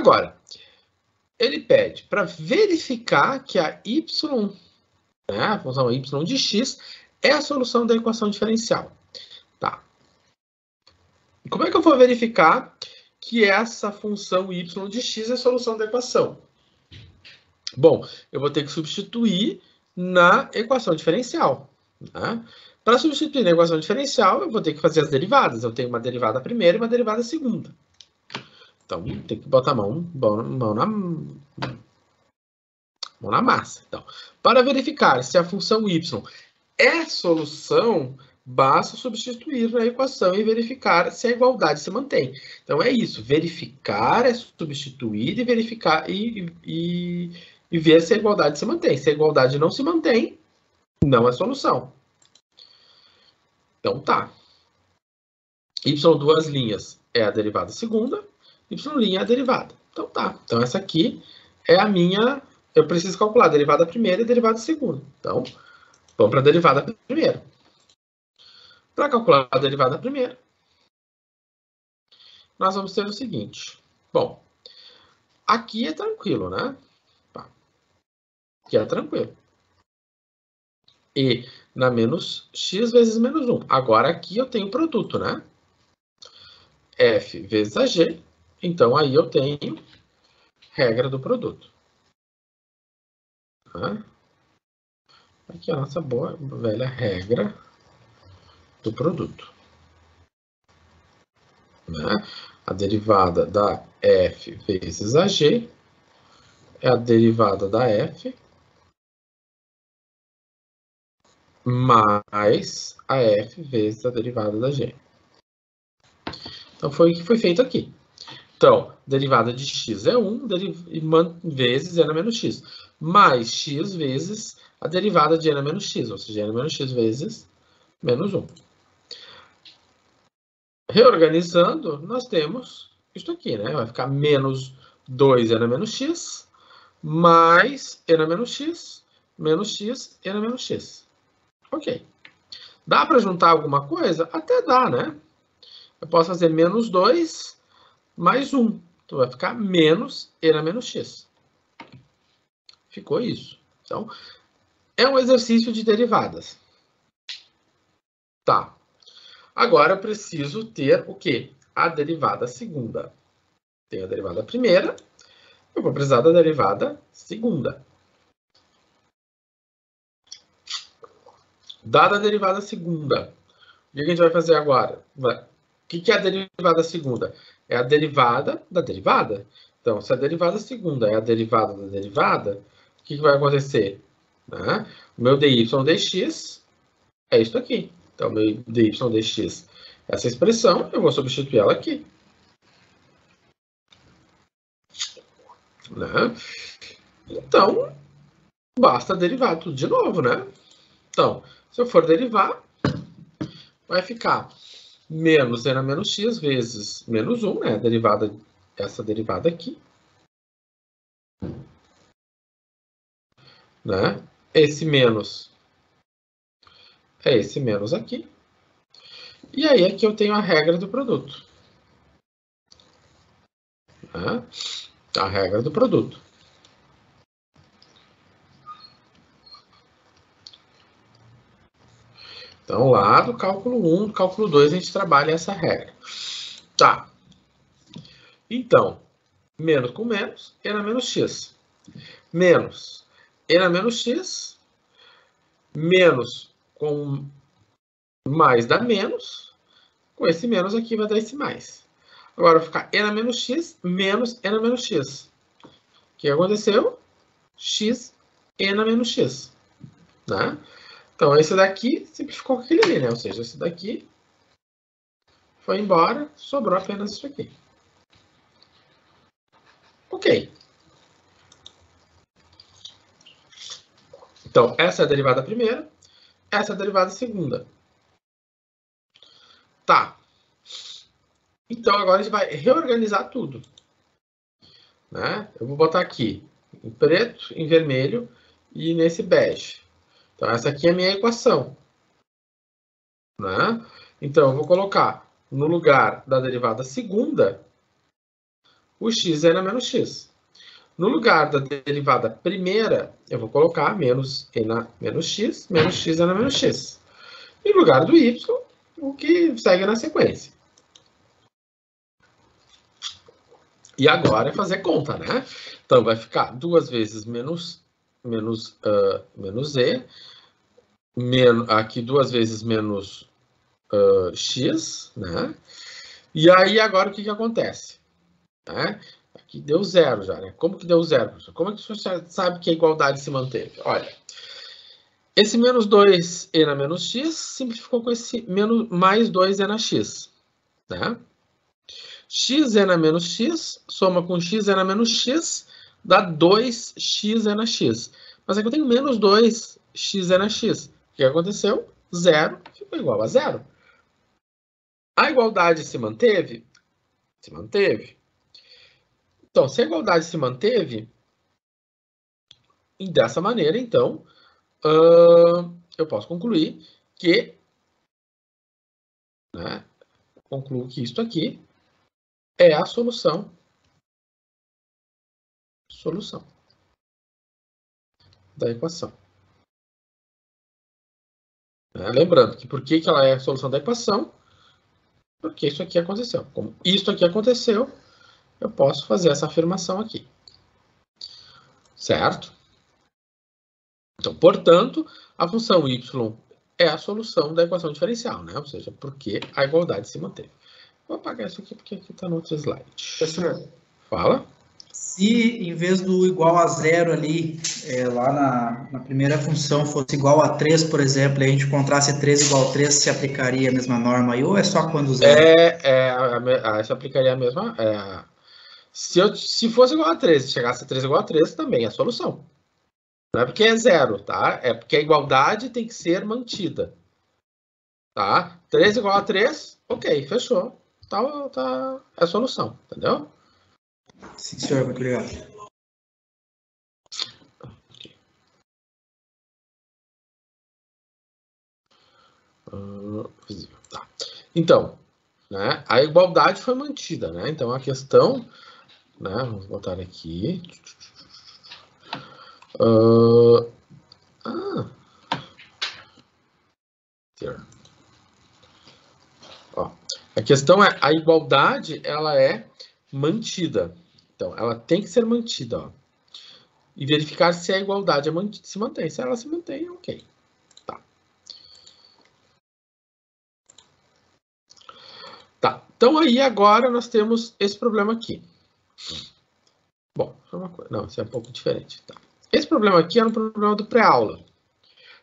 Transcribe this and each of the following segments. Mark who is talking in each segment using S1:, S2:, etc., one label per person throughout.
S1: Agora, ele pede para verificar que a y, né, a função y de x, é a solução da equação diferencial. Tá. Como é que eu vou verificar que essa função y de x é a solução da equação? Bom, eu vou ter que substituir na equação diferencial. Né? Para substituir na equação diferencial, eu vou ter que fazer as derivadas. Eu tenho uma derivada primeira e uma derivada segunda. Então, tem que botar mão na massa. Então, para verificar se a função y é solução, basta substituir na equação e verificar se a igualdade se mantém. Então, é isso. Verificar é substituir e verificar e ver se a igualdade se mantém. Se a igualdade não se mantém, não é solução. Então, tá. Y duas linhas é a derivada segunda, y' é a derivada. Então, tá. Então, essa aqui é a minha... Eu preciso calcular a derivada primeira e a derivada segunda. Então, vamos para a derivada primeira. Para calcular a derivada primeira, nós vamos ter o seguinte. Bom, aqui é tranquilo, né? Aqui é tranquilo. E na menos x vezes menos 1. Agora aqui eu tenho produto, né? F vezes a g. Então aí eu tenho regra do produto. Aqui é a nossa boa, velha regra do produto. A derivada da f vezes a g é a derivada da f mais a f vezes a derivada da g. Então, foi o que foi feito aqui. Então, derivada de x é 1, vezes n menos x. Mais x vezes a derivada de n menos x, ou seja, n menos x vezes menos 1. Reorganizando, nós temos isso aqui, né? Vai ficar menos 2n menos x, mais n menos x, n menos x. Ok. Dá para juntar alguma coisa? Até dá, né? Eu posso fazer menos 2 mais 1. Então, vai ficar menos n menos x. Ficou isso. Então, é um exercício de derivadas. Tá. Agora, eu preciso ter o quê? A derivada segunda. Tenho a derivada primeira. Eu vou precisar da derivada segunda. Dada a derivada segunda, o que a gente vai fazer agora? O que é a derivada segunda? É a derivada da derivada. Então, se a derivada segunda é a derivada da derivada, o que vai acontecer? O meu dy dx é isso aqui. Então, o meu dy dx, essa expressão, eu vou substituir ela aqui. Então, basta derivar tudo de novo, né? Então, se eu for derivar, vai ficar menos n menos x vezes menos 1, né? Essa derivada aqui. Né? Esse menos é esse menos aqui. E aí aqui eu tenho a regra do produto. Né? A regra do produto. Então, lá do cálculo 1, do cálculo 2, a gente trabalha essa regra. Tá. Então, menos com menos, n menos x. Menos n menos x, menos com mais dá menos. Com esse menos aqui vai dar esse mais. Agora vai ficar n menos x menos n menos x. O que aconteceu? X, n menos x. Né? Então, esse daqui simplificou com aquele ali, né? Ou seja, esse daqui foi embora, sobrou apenas isso aqui. Ok. Então, essa é a derivada primeira, essa é a derivada segunda. Tá. Então, agora a gente vai reorganizar tudo. Né? Eu vou botar aqui em preto, em vermelho e nesse bege. Então, essa aqui é a minha equação. Né? Então, eu vou colocar no lugar da derivada segunda o xn menos x. No lugar da derivada primeira, eu vou colocar menos n menos x xn menos x. E no lugar do y, o que segue na sequência. E agora é fazer conta, né? Então, vai ficar 2 vezes menos e, aqui 2 vezes menos x, né? E aí, agora, o que acontece? Né? Aqui deu zero já, né? Como que deu zero, professor? Como é que você sabe que a igualdade se manteve? Olha, esse menos 2e na menos x simplificou com esse menos, mais 2e na x, né? Xn menos x, soma com xn menos x, dá 2x na x. Mas aqui eu tenho menos 2x na x. O que aconteceu? Zero ficou igual a zero. A igualdade se manteve? Se manteve. Então, se a igualdade se manteve, dessa maneira, então, eu posso concluir que, né, concluo que isto aqui é a solução da equação. Lembrando que por que ela é a solução da equação? Porque isso aqui aconteceu. Como isso aqui aconteceu, eu posso fazer essa afirmação aqui. Certo? Então, portanto, a função y é a solução da equação diferencial, né? Ou seja, porque a igualdade se manteve. Vou apagar isso aqui porque aqui está no outro slide.
S2: Professor,
S1: fala.
S2: Se em vez do igual a zero ali, lá na primeira função fosse igual a 3, por exemplo, e a gente encontrasse 3 igual a 3, se aplicaria a mesma norma aí, ou é só quando zero?
S1: Se aplicaria a mesma... se fosse igual a 3, se chegasse a 3 igual a 3, também é a solução. Não é porque é zero, tá? É porque a igualdade tem que ser mantida. Tá? 3 igual a 3, ok, fechou. É a solução, entendeu?
S2: Sim, senhor, muito obrigado.
S1: Tá. Então, né, a igualdade foi mantida, né? Então a questão, né, vamos botar aqui. Ó, a questão é, a igualdade, ela é mantida. Então, ela tem que ser mantida, ó. E verificar se a igualdade se mantém. Se ela se mantém, ok. Tá. Tá. Então, aí, agora, nós temos esse problema aqui. Bom, não, isso é um pouco diferente. Tá. Esse problema aqui é um problema do pré-aula.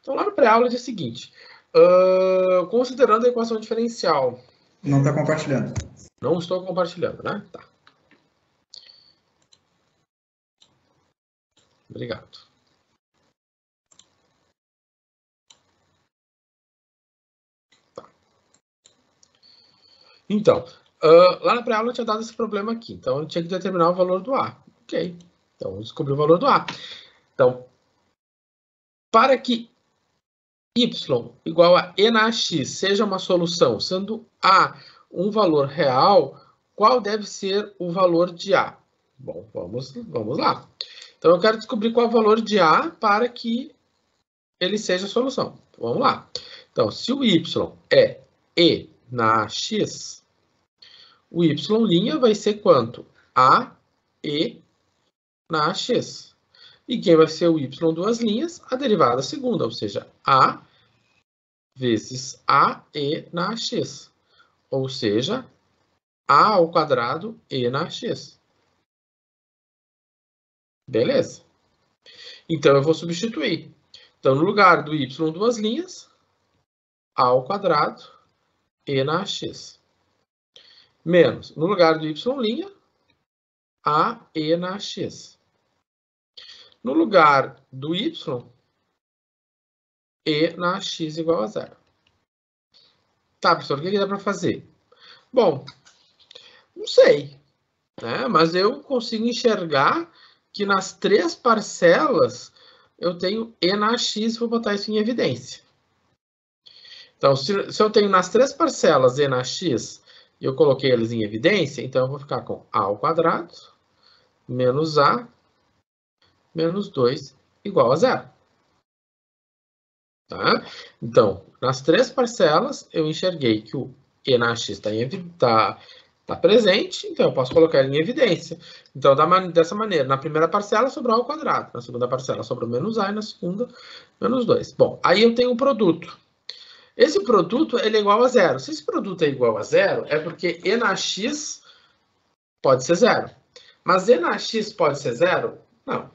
S1: Então, lá no pré-aula diz o seguinte. Considerando a equação diferencial.
S2: Não está compartilhando.
S1: Não estou compartilhando, né? Tá. Obrigado. Tá. Então, lá na pré-aula eu tinha dado esse problema aqui. Então, eu tinha que determinar o valor do A. Ok. Então, eu descobri o valor do A. Então, para que y igual a e na x seja uma solução, sendo A um valor real, qual deve ser o valor de A? Bom, vamos lá. Então, eu quero descobrir qual é o valor de A para que ele seja a solução. Vamos lá. Então, se o y é e na x, o y' vai ser quanto? A, e na x. E quem vai ser o y duas linhas? A derivada segunda, ou seja, A vezes A, e na x. Ou seja, A ao quadrado, e na x. Beleza? Então, eu vou substituir. Então, no lugar do y duas linhas, A ao quadrado, e na x. Menos, no lugar do y', A, e na x. No lugar do y, e na x igual a zero. Tá, professor, o que dá para fazer? Bom, não sei, né? Mas eu consigo enxergar que nas três parcelas eu tenho e na x, vou botar isso em evidência. Então, se eu tenho nas três parcelas e na x, e eu coloquei eles em evidência, então eu vou ficar com a ao quadrado menos A menos 2 igual a 0. Tá? Então, nas três parcelas, eu enxerguei que o E na X está presente, então eu posso colocar ele em evidência. Então, dessa maneira, na primeira parcela sobrou A ao quadrado, na segunda parcela sobrou menos A e na segunda, menos 2. Bom, aí eu tenho um produto. Esse produto ele é igual a 0. Se esse produto é igual a 0, é porque E na X pode ser 0. Mas E na X pode ser 0? Não.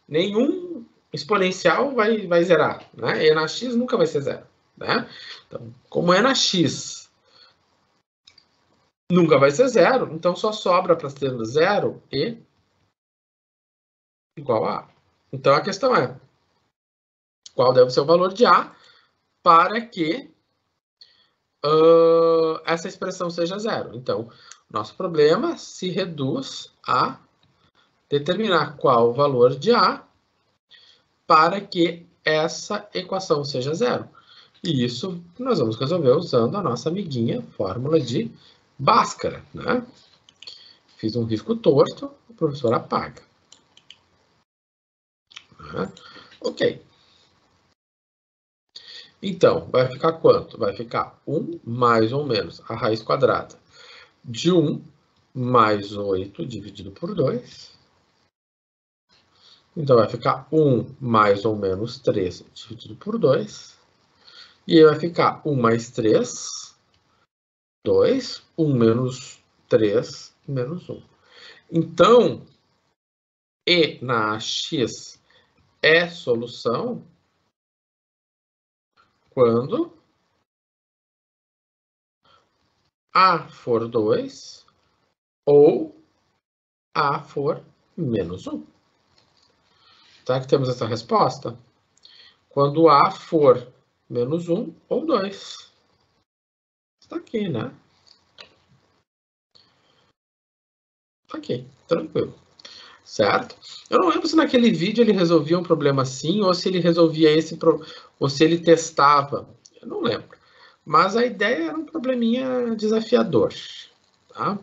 S1: Nenhum exponencial vai zerar, né? E na X nunca vai ser 0, né? Então, como E na X nunca vai ser 0, então só sobra para ter 0 E igual a A. Então, a questão é, qual deve ser o valor de A para que essa expressão seja 0? Então, nosso problema se reduz a determinar qual o valor de A para que essa equação seja 0. E isso nós vamos resolver usando a nossa amiguinha fórmula de Bhaskara, né? Fiz um risco torto, o professor apaga. Ok. Então, vai ficar quanto? Vai ficar 1 mais ou menos a raiz quadrada de 1 mais 8 dividido por 2. Então, vai ficar 1 mais ou menos 3 dividido por 2. E aí vai ficar 1 mais 3, 2, 1 menos 3, menos 1. Então, E na X é solução quando A for 2 ou A for menos 1. Será que temos essa resposta? Quando A for menos 1 ou 2. Está aqui, né? Ok, tranquilo. Certo? Eu não lembro se naquele vídeo ele resolvia um problema assim, ou se ele resolvia ou se ele testava. Eu não lembro. Mas a ideia era um probleminha desafiador. Tá?